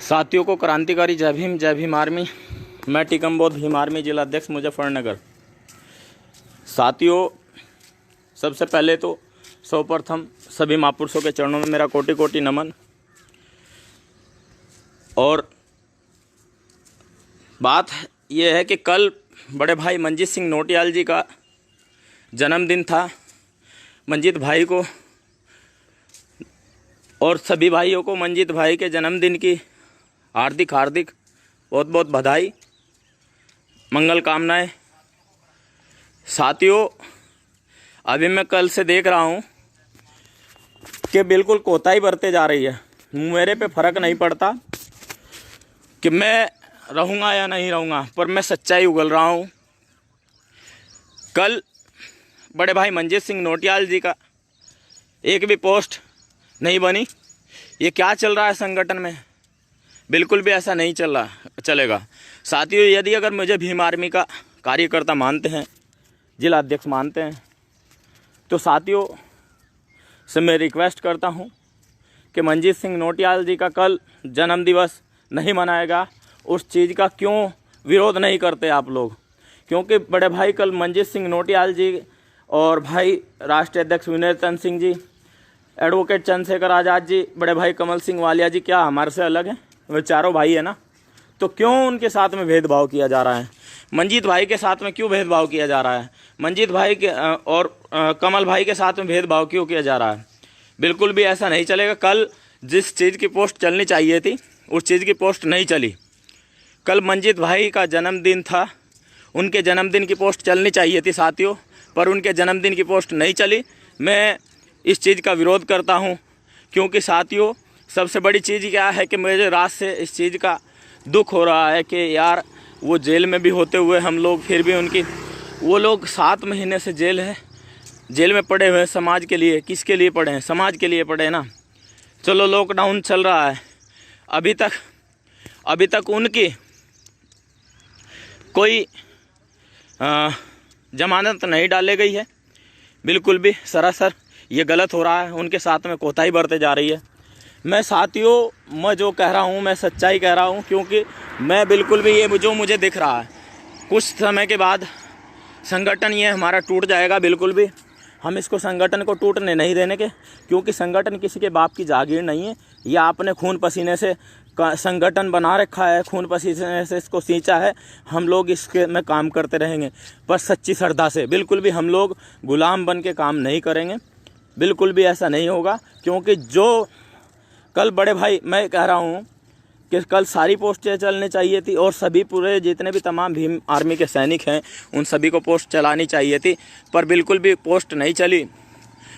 साथियों को क्रांतिकारी जय भीम आर्मी। मैं टीकम बौद्ध भीम आर्मी जिला अध्यक्ष मुजफ्फरनगर। साथियों, सबसे पहले तो सर्वप्रथम सभी महापुरुषों के चरणों में मेरा कोटि कोटि नमन। और बात यह है कि कल बड़े भाई मंजीत सिंह नोटियाल जी का जन्मदिन था। मंजीत भाई को और सभी भाइयों को मंजीत भाई के जन्मदिन की हार्दिक बहुत बहुत बधाई, मंगल कामनाएं। साथियों, अभी मैं कल से देख रहा हूं कि बिल्कुल कोताही बरते जा रही है। मेरे पे फर्क नहीं पड़ता कि मैं रहूँगा या नहीं रहूँगा, पर मैं सच्चाई उगल रहा हूँ। कल बड़े भाई मंजीत सिंह नोटियाल जी का एक भी पोस्ट नहीं बनी। ये क्या चल रहा है संगठन में? बिल्कुल भी ऐसा नहीं चलेगा। साथियों, यदि अगर मुझे भीम आर्मी का कार्यकर्ता मानते हैं, जिला अध्यक्ष मानते हैं, तो साथियों से मैं रिक्वेस्ट करता हूं कि मंजीत सिंह नोटियाल जी का कल जन्म दिवस नहीं मनाएगा। उस चीज़ का क्यों विरोध नहीं करते आप लोग? क्योंकि बड़े भाई कल मंजीत सिंह नोटियाल जी और भाई राष्ट्रीय अध्यक्ष विनय रतन सिंह जी, एडवोकेट चंद्रशेखर आज़ाद जी, बड़े भाई कमल सिंह वालिया जी क्या हमारे से अलग हैं? वे चारों भाई है ना। तो क्यों उनके साथ में भेदभाव किया जा रहा है? मंजीत भाई के साथ में क्यों भेदभाव किया जा रहा है? मंजीत भाई के और कमल भाई के साथ में भेदभाव क्यों किया जा रहा है? बिल्कुल भी ऐसा नहीं चलेगा। कल जिस चीज़ की पोस्ट चलनी चाहिए थी, उस चीज़ की पोस्ट नहीं चली। कल मंजीत भाई का जन्मदिन था, उनके जन्मदिन की पोस्ट चलनी चाहिए थी साथियों, पर उनके जन्मदिन की पोस्ट नहीं चली। मैं इस चीज़ का विरोध करता हूँ, क्योंकि साथियों सबसे बड़ी चीज़ क्या है कि मुझे रात से इस चीज़ का दुख हो रहा है कि यार वो जेल में भी होते हुए हम लोग फिर भी वो लोग 7 महीने से जेल में पड़े हुए हैं। समाज के लिए, किसके लिए पड़े हैं? समाज के लिए पड़े हैं ना। चलो, लॉकडाउन चल रहा है, अभी तक उनकी कोई जमानत नहीं डाली गई है। बिल्कुल भी सरासर ये गलत हो रहा है। उनके साथ में कोताही बरते जा रही है। मैं साथियों, मैं जो कह रहा हूँ मैं सच्चाई कह रहा हूँ, क्योंकि मैं बिल्कुल भी ये जो मुझे दिख रहा है, कुछ समय के बाद संगठन ये हमारा टूट जाएगा। बिल्कुल भी हम इसको संगठन को टूटने नहीं देने के, क्योंकि संगठन किसी के बाप की जागीर नहीं है। यह आपने खून पसीने से संगठन बना रखा है, खून पसीने से इसको सींचा है। हम लोग इसके में काम करते रहेंगे, पर सच्ची श्रद्धा से। बिल्कुल भी हम लोग गुलाम बन के काम नहीं करेंगे। बिल्कुल भी ऐसा नहीं होगा, क्योंकि जो कल बड़े भाई, मैं कह रहा हूँ कि कल सारी पोस्टें चलनी चाहिए थी, और सभी पूरे जितने भी तमाम भीम आर्मी के सैनिक हैं उन सभी को पोस्ट चलानी चाहिए थी, पर बिल्कुल भी पोस्ट नहीं चली।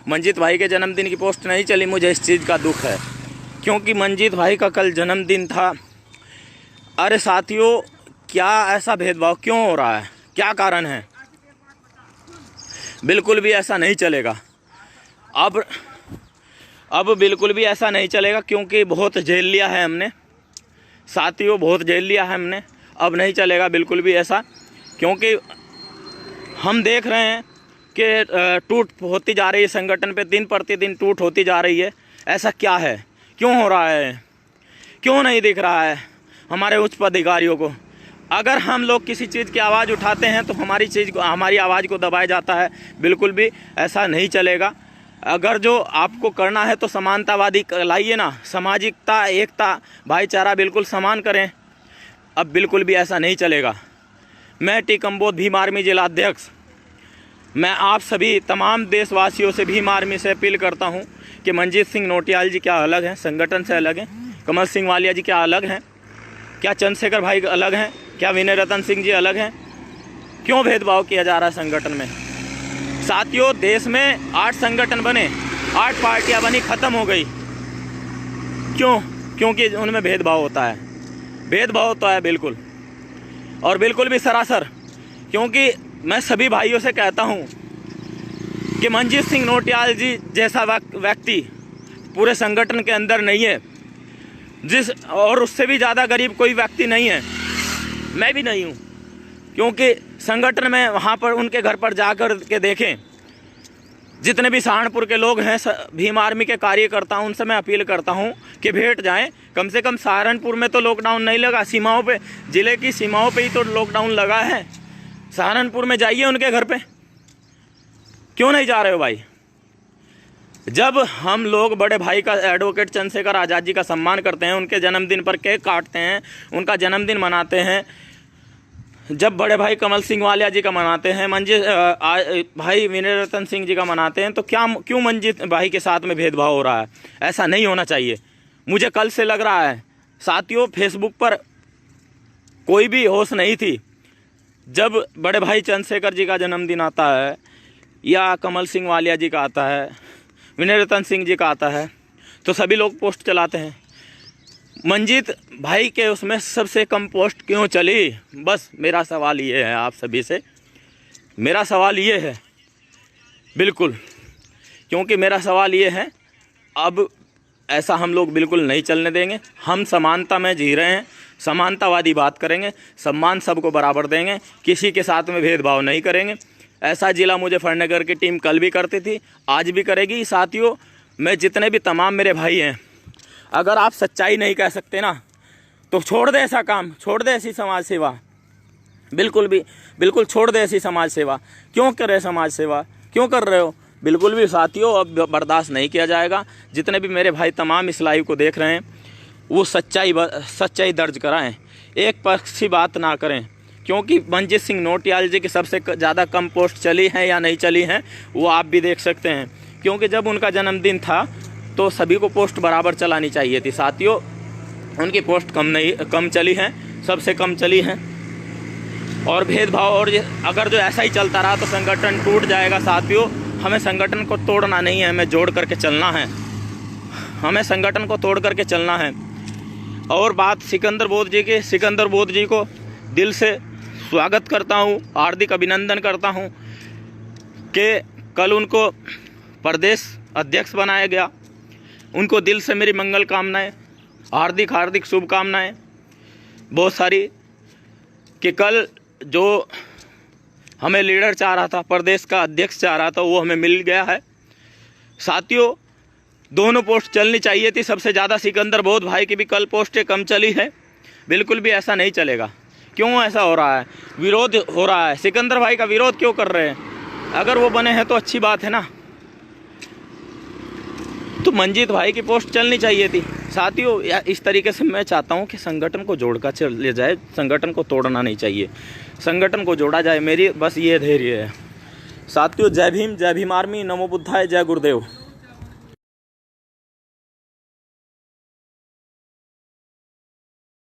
मंजीत भाई के जन्मदिन की पोस्ट नहीं चली। मुझे इस चीज़ का दुख है, क्योंकि मंजीत भाई का कल जन्मदिन था। अरे साथियों, क्या ऐसा भेदभाव क्यों हो रहा है? क्या कारण है? बिल्कुल भी ऐसा नहीं चलेगा। अब बिल्कुल भी ऐसा नहीं चलेगा, क्योंकि बहुत झेल लिया है हमने साथियों, बहुत झेल लिया है हमने। अब नहीं चलेगा बिल्कुल भी ऐसा, क्योंकि हम देख रहे हैं कि टूट होती जा रही है संगठन पे, दिन प्रतिदिन टूट होती जा रही है। ऐसा क्या है? क्यों हो रहा है? क्यों नहीं दिख रहा है हमारे उच्च पदाधिकारियों को? अगर हम लोग किसी चीज़ की आवाज़ उठाते हैं तो हमारी आवाज़ को दबाया जाता है। बिल्कुल भी ऐसा नहीं चलेगा। अगर जो आपको करना है तो समानतावादी लाइए ना, सामाजिकता, एकता, भाईचारा बिल्कुल समान करें। अब बिल्कुल भी ऐसा नहीं चलेगा। मैं टीकम बौद्ध भीम आर्मी जिला अध्यक्ष, मैं आप सभी तमाम देशवासियों से, भीम आर्मी से अपील करता हूं कि मंजीत सिंह नोटियाल जी क्या अलग हैं? संगठन से अलग हैं? कमल सिंह वालिया जी क्या अलग हैं? क्या चंद्रशेखर भाई अलग हैं? क्या विनय रतन सिंह जी अलग हैं? क्यों भेदभाव किया जा रहा है संगठन में? साथियों, देश में 8 संगठन बने, 8 पार्टियां बनी, ख़त्म हो गई। क्यों? क्योंकि उनमें भेदभाव होता है। भेदभाव होता है बिल्कुल, और बिल्कुल भी सरासर। क्योंकि मैं सभी भाइयों से कहता हूं कि मंजीत सिंह नोटियाल जी जैसा व्यक्ति पूरे संगठन के अंदर नहीं है, और उससे भी ज़्यादा गरीब कोई व्यक्ति नहीं है। मैं भी नहीं हूँ, क्योंकि संगठन में वहाँ पर उनके घर पर जाकर के देखें जितने भी सहारनपुर के लोग हैं, भीम आर्मी के कार्यकर्ता, उनसे मैं अपील करता हूं कि भेंट जाएं। कम से कम सहारनपुर में तो लॉकडाउन नहीं लगा, सीमाओं पे, जिले की सीमाओं पे ही तो लॉकडाउन लगा है। सहारनपुर में जाइए उनके घर पे, क्यों नहीं जा रहे हो भाई? जब हम लोग बड़े भाई का, एडवोकेट चंद्रशेखर आज़ाद जी का सम्मान करते हैं, उनके जन्मदिन पर केक काटते हैं, उनका जन्मदिन मनाते हैं, जब बड़े भाई कमल सिंह वालिया जी का मनाते हैं, भाई विनय रतन सिंह जी का मनाते हैं, तो क्यों मंजीत भाई के साथ में भेदभाव हो रहा है? ऐसा नहीं होना चाहिए। मुझे कल से लग रहा है साथियों, फेसबुक पर कोई भी होश नहीं थी। जब बड़े भाई चंद्रशेखर जी का जन्मदिन आता है या कमल सिंह वालिया जी का आता है, विनय रतन सिंह जी का आता है, तो सभी लोग पोस्ट चलाते हैं। मंजीत भाई के उसमें सबसे कम पोस्ट क्यों चली? बस मेरा सवाल ये है, आप सभी से मेरा सवाल ये है, बिल्कुल, क्योंकि मेरा सवाल ये है, अब ऐसा हम लोग बिल्कुल नहीं चलने देंगे। हम समानता में जी रहे हैं, समानतावादी बात करेंगे, सम्मान सबको बराबर देंगे, किसी के साथ में भेदभाव नहीं करेंगे। ऐसा जिला मुजफ्फरनगर की टीम कल भी करती थी, आज भी करेगी। साथियों, मैं जितने भी तमाम मेरे भाई हैं, अगर आप सच्चाई नहीं कह सकते ना, तो छोड़ दे ऐसा काम, छोड़ दे ऐसी समाज सेवा, बिल्कुल छोड़ दे ऐसी समाज सेवा। क्यों कर रहे समाज सेवा, क्यों कर रहे हो? बिल्कुल भी साथियों, अब बर्दाश्त नहीं किया जाएगा। जितने भी मेरे भाई तमाम इस लाइव को देख रहे हैं, वो सच्चाई दर्ज कराएं, एक पक्षी बात ना करें। क्योंकि मनजीत सिंह नोटियाल जी की सबसे ज़्यादा कम पोस्ट चली हैं या नहीं चली हैं, वो आप भी देख सकते हैं। क्योंकि जब उनका जन्मदिन था तो सभी को पोस्ट बराबर चलानी चाहिए थी। साथियों, उनकी पोस्ट कम चली हैं, सबसे कम चली हैं। और भेदभाव, और अगर जो ऐसा ही चलता रहा तो संगठन टूट जाएगा। साथियों, हमें संगठन को तोड़ना नहीं है, हमें जोड़ करके चलना है, हमें संगठन को तोड़ करके चलना है। और बात सिकंदर बोध जी की, सिकंदर बोध जी को दिल से स्वागत करता हूँ, हार्दिक अभिनंदन करता हूँ कि कल उनको प्रदेश अध्यक्ष बनाया गया। उनको दिल से मेरी मंगल कामनाएं, हार्दिक शुभकामनाएं बहुत सारी, कि कल जो हमें लीडर चाह रहा था, प्रदेश का अध्यक्ष चाह रहा था, वो हमें मिल गया है। साथियों, दोनों पोस्ट चलनी चाहिए थी। सबसे ज़्यादा सिकंदर बोध भाई की भी कल पोस्टें कम चली है। बिल्कुल भी ऐसा नहीं चलेगा। क्यों ऐसा हो रहा है? विरोध हो रहा है। सिकंदर भाई का विरोध क्यों कर रहे हैं? अगर वो बने हैं तो अच्छी बात है ना। तो मंजीत भाई की पोस्ट चलनी चाहिए थी। साथियों, इस तरीके से मैं चाहता हूं कि संगठन को जोड़कर चले जाए, संगठन को तोड़ना नहीं चाहिए, संगठन को जोड़ा जाए। मेरी बस ये धैर्य है। साथियों, जय भीम, जय भीम आर्मी, नमो बुद्धाय, जय गुरुदेव।